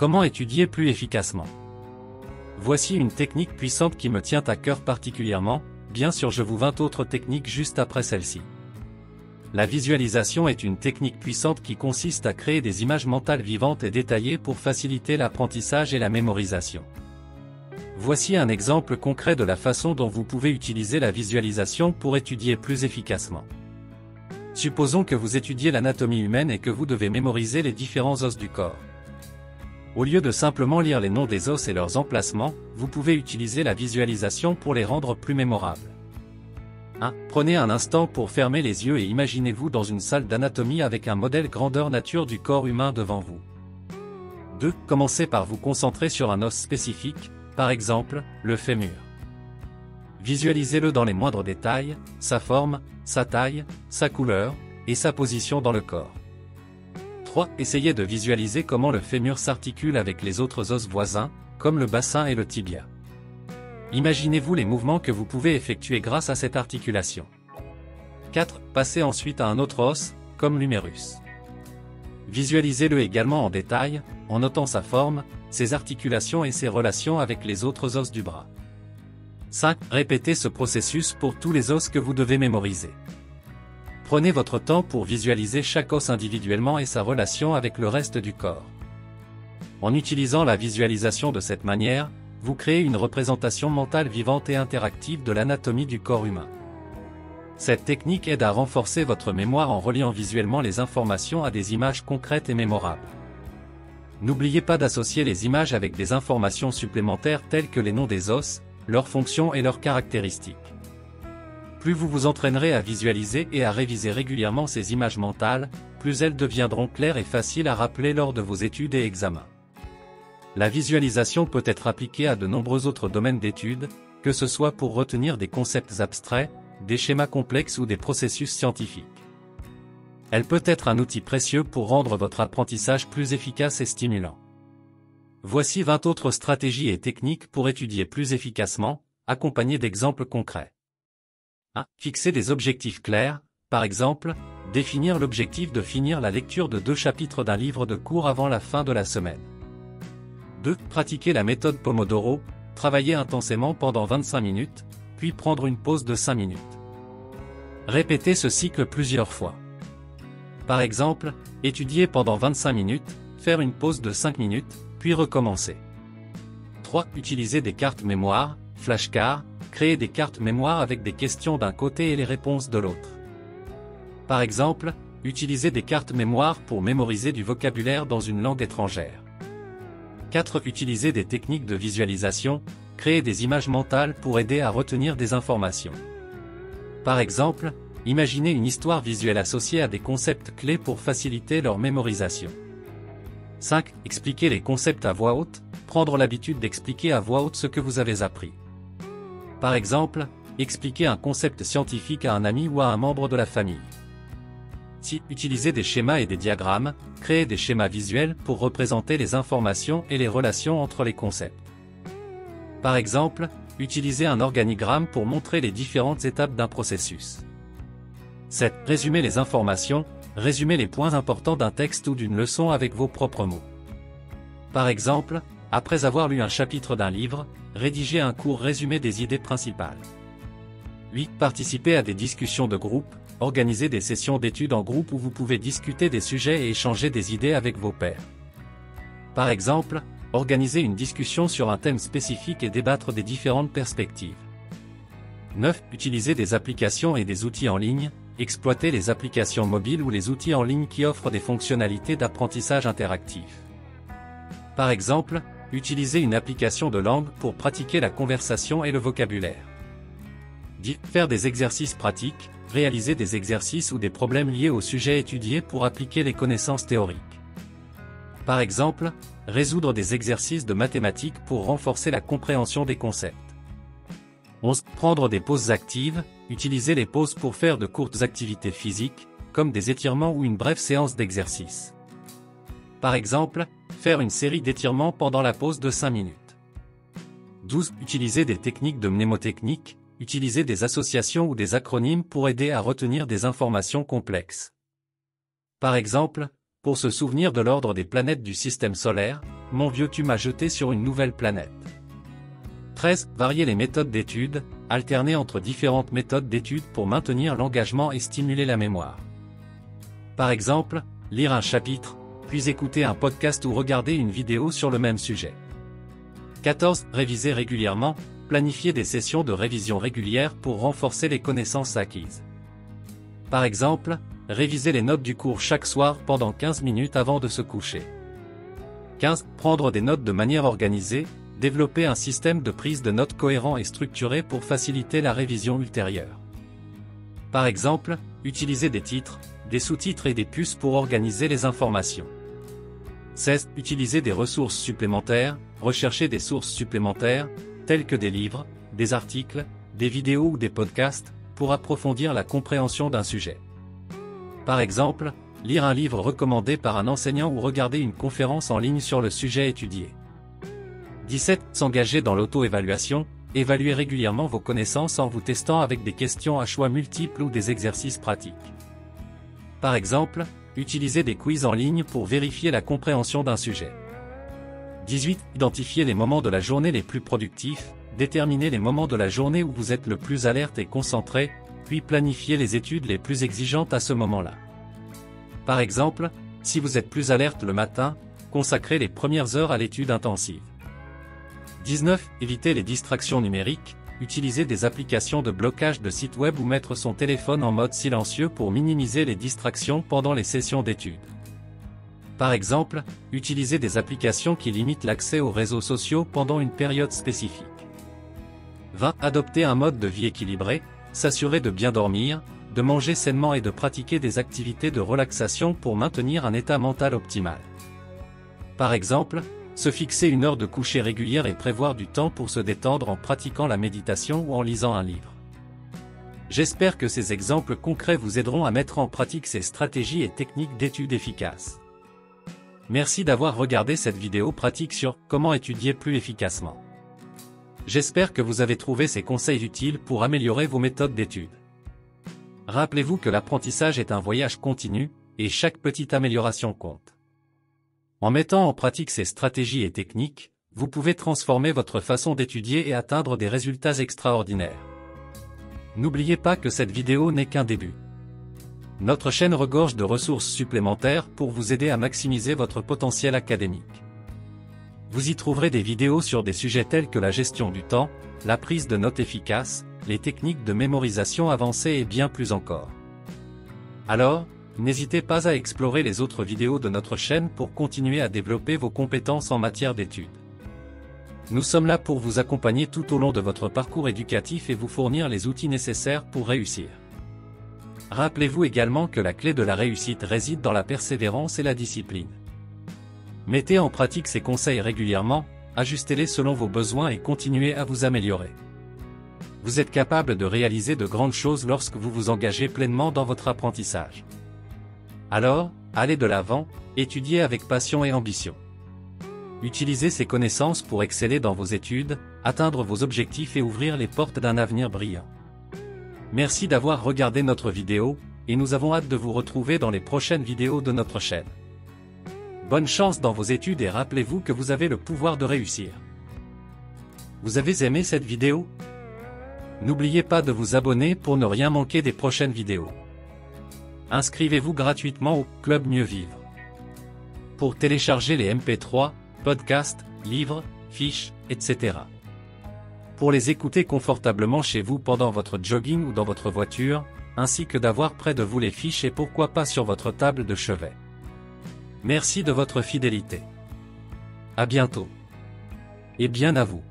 Comment étudier plus efficacement? Voici une technique puissante qui me tient à cœur particulièrement, bien sûr je vous 20 autres techniques juste après celle-ci. La visualisation est une technique puissante qui consiste à créer des images mentales vivantes et détaillées pour faciliter l'apprentissage et la mémorisation. Voici un exemple concret de la façon dont vous pouvez utiliser la visualisation pour étudier plus efficacement. Supposons que vous étudiez l'anatomie humaine et que vous devez mémoriser les différents os du corps. Au lieu de simplement lire les noms des os et leurs emplacements, vous pouvez utiliser la visualisation pour les rendre plus mémorables. 1. Prenez un instant pour fermer les yeux et imaginez-vous dans une salle d'anatomie avec un modèle grandeur nature du corps humain devant vous. 2. Commencez par vous concentrer sur un os spécifique, par exemple, le fémur. Visualisez-le dans les moindres détails, sa forme, sa taille, sa couleur, et sa position dans le corps. 3. Essayez de visualiser comment le fémur s'articule avec les autres os voisins, comme le bassin et le tibia. Imaginez-vous les mouvements que vous pouvez effectuer grâce à cette articulation. 4. Passez ensuite à un autre os, comme l'humérus. Visualisez-le également en détail, en notant sa forme, ses articulations et ses relations avec les autres os du bras. 5. Répétez ce processus pour tous les os que vous devez mémoriser. Prenez votre temps pour visualiser chaque os individuellement et sa relation avec le reste du corps. En utilisant la visualisation de cette manière, vous créez une représentation mentale vivante et interactive de l'anatomie du corps humain. Cette technique aide à renforcer votre mémoire en reliant visuellement les informations à des images concrètes et mémorables. N'oubliez pas d'associer les images avec des informations supplémentaires telles que les noms des os, leurs fonctions et leurs caractéristiques. Plus vous vous entraînerez à visualiser et à réviser régulièrement ces images mentales, plus elles deviendront claires et faciles à rappeler lors de vos études et examens. La visualisation peut être appliquée à de nombreux autres domaines d'études, que ce soit pour retenir des concepts abstraits, des schémas complexes ou des processus scientifiques. Elle peut être un outil précieux pour rendre votre apprentissage plus efficace et stimulant. Voici 20 autres stratégies et techniques pour étudier plus efficacement, accompagnées d'exemples concrets. 1. Fixer des objectifs clairs, par exemple, définir l'objectif de finir la lecture de 2 chapitres d'un livre de cours avant la fin de la semaine. 2. Pratiquer la méthode Pomodoro, travailler intensément pendant 25 minutes, puis prendre une pause de 5 minutes. Répétez ce cycle plusieurs fois. Par exemple, étudier pendant 25 minutes, faire une pause de 5 minutes, puis recommencer. 3. Utiliser des cartes mémoire, flashcards, créer des cartes mémoire avec des questions d'un côté et les réponses de l'autre. Par exemple, utiliser des cartes mémoire pour mémoriser du vocabulaire dans une langue étrangère. 4. Utiliser des techniques de visualisation, créer des images mentales pour aider à retenir des informations. Par exemple, imaginez une histoire visuelle associée à des concepts clés pour faciliter leur mémorisation. 5. Expliquer les concepts à voix haute, prendre l'habitude d'expliquer à voix haute ce que vous avez appris. Par exemple, expliquer un concept scientifique à un ami ou à un membre de la famille. 6. Utiliser des schémas et des diagrammes, créer des schémas visuels pour représenter les informations et les relations entre les concepts. Par exemple, utiliser un organigramme pour montrer les différentes étapes d'un processus. 7. Résumer les informations, résumer les points importants d'un texte ou d'une leçon avec vos propres mots. Par exemple, après avoir lu un chapitre d'un livre, rédigez un court résumé des idées principales. 8. Participer à des discussions de groupe, organisez des sessions d'études en groupe où vous pouvez discuter des sujets et échanger des idées avec vos pairs. Par exemple, organisez une discussion sur un thème spécifique et débattre des différentes perspectives. 9. Utilisez des applications et des outils en ligne, exploitez les applications mobiles ou les outils en ligne qui offrent des fonctionnalités d'apprentissage interactif. Par exemple, utilisez une application de langue pour pratiquer la conversation et le vocabulaire. 10. Faire des exercices pratiques, réaliser des exercices ou des problèmes liés au sujet étudié pour appliquer les connaissances théoriques. Par exemple, résoudre des exercices de mathématiques pour renforcer la compréhension des concepts. 11. Prendre des pauses actives, utilisez les pauses pour faire de courtes activités physiques, comme des étirements ou une brève séance d'exercice. Par exemple, faire une série d'étirements pendant la pause de 5 minutes. 12. Utiliser des techniques de mnémotechnique, utilisez des associations ou des acronymes pour aider à retenir des informations complexes. Par exemple, pour se souvenir de l'ordre des planètes du système solaire, mon vieux tu m'as jeté sur une nouvelle planète. 13. Varier les méthodes d'étude, alterner entre différentes méthodes d'étude pour maintenir l'engagement et stimuler la mémoire. Par exemple, lire un chapitre, puis écouter un podcast ou regarder une vidéo sur le même sujet. 14. Réviser régulièrement, planifier des sessions de révision régulières pour renforcer les connaissances acquises. Par exemple, réviser les notes du cours chaque soir pendant 15 minutes avant de se coucher. 15. Prendre des notes de manière organisée, développer un système de prise de notes cohérent et structuré pour faciliter la révision ultérieure. Par exemple, utiliser des titres, des sous-titres et des puces pour organiser les informations. 16. Utiliser des ressources supplémentaires, rechercher des sources supplémentaires, telles que des livres, des articles, des vidéos ou des podcasts, pour approfondir la compréhension d'un sujet. Par exemple, lire un livre recommandé par un enseignant ou regarder une conférence en ligne sur le sujet étudié. 17. S'engager dans l'auto-évaluation, évaluer régulièrement vos connaissances en vous testant avec des questions à choix multiples ou des exercices pratiques. Par exemple, utilisez des quiz en ligne pour vérifier la compréhension d'un sujet. 18. Identifiez les moments de la journée les plus productifs, déterminez les moments de la journée où vous êtes le plus alerte et concentré, puis planifiez les études les plus exigeantes à ce moment-là. Par exemple, si vous êtes plus alerte le matin, consacrez les premières heures à l'étude intensive. 19. Évitez les distractions numériques, utilisez des applications de blocage de sites web ou mettre son téléphone en mode silencieux pour minimiser les distractions pendant les sessions d'études. Par exemple, utilisez des applications qui limitent l'accès aux réseaux sociaux pendant une période spécifique. 20. Adopter un mode de vie équilibré, s'assurer de bien dormir, de manger sainement et de pratiquer des activités de relaxation pour maintenir un état mental optimal. Par exemple, se fixer une heure de coucher régulière et prévoir du temps pour se détendre en pratiquant la méditation ou en lisant un livre. J'espère que ces exemples concrets vous aideront à mettre en pratique ces stratégies et techniques d'étude efficaces. Merci d'avoir regardé cette vidéo pratique sur comment étudier plus efficacement. J'espère que vous avez trouvé ces conseils utiles pour améliorer vos méthodes d'étude. Rappelez-vous que l'apprentissage est un voyage continu, et chaque petite amélioration compte. En mettant en pratique ces stratégies et techniques, vous pouvez transformer votre façon d'étudier et atteindre des résultats extraordinaires. N'oubliez pas que cette vidéo n'est qu'un début. Notre chaîne regorge de ressources supplémentaires pour vous aider à maximiser votre potentiel académique. Vous y trouverez des vidéos sur des sujets tels que la gestion du temps, la prise de notes efficace, les techniques de mémorisation avancées et bien plus encore. Alors, n'hésitez pas à explorer les autres vidéos de notre chaîne pour continuer à développer vos compétences en matière d'études. Nous sommes là pour vous accompagner tout au long de votre parcours éducatif et vous fournir les outils nécessaires pour réussir. Rappelez-vous également que la clé de la réussite réside dans la persévérance et la discipline. Mettez en pratique ces conseils régulièrement, ajustez-les selon vos besoins et continuez à vous améliorer. Vous êtes capable de réaliser de grandes choses lorsque vous vous engagez pleinement dans votre apprentissage. Alors, allez de l'avant, étudiez avec passion et ambition. Utilisez ces connaissances pour exceller dans vos études, atteindre vos objectifs et ouvrir les portes d'un avenir brillant. Merci d'avoir regardé notre vidéo, et nous avons hâte de vous retrouver dans les prochaines vidéos de notre chaîne. Bonne chance dans vos études et rappelez-vous que vous avez le pouvoir de réussir. Vous avez aimé cette vidéo? N'oubliez pas de vous abonner pour ne rien manquer des prochaines vidéos. Inscrivez-vous gratuitement au Club Mieux Vivre. Pour télécharger les MP3, podcasts, livres, fiches, etc. Pour les écouter confortablement chez vous pendant votre jogging ou dans votre voiture, ainsi que d'avoir près de vous les fiches et pourquoi pas sur votre table de chevet. Merci de votre fidélité. À bientôt. Et bien à vous.